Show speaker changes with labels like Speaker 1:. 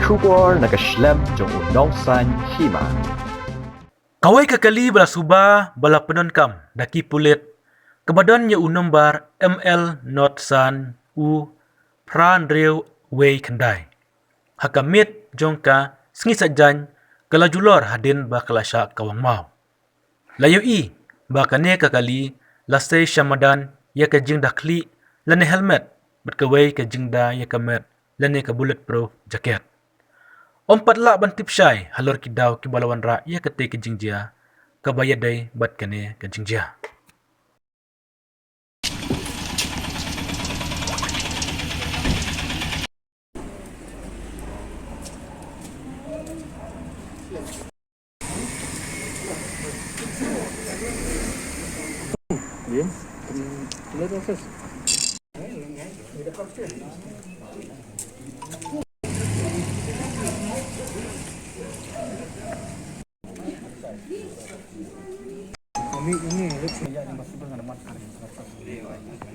Speaker 1: Trubor nakaslem jong unongsan hima.
Speaker 2: Kawai kakali bala suba bala penon daki pulit kebadan nya unombar ML not san u pran reu wei kendai. Hakamit jongka sengi sajan kala julor hadin ba kelasya kawang mau. Layu i ba kane kakali lasai syamadan ya ka jing dakli lane helmet bat kawai ka jingda ya kamet lane ka bulletproof jacket. Ompat la ban tipsyai halor kidaw ki balawan ra ya kate ke jingjia kabayadai bat kane ke jingjia.
Speaker 3: Bien, ¿qué le haces? Ini lucu ya, dimasukkan dengan masker.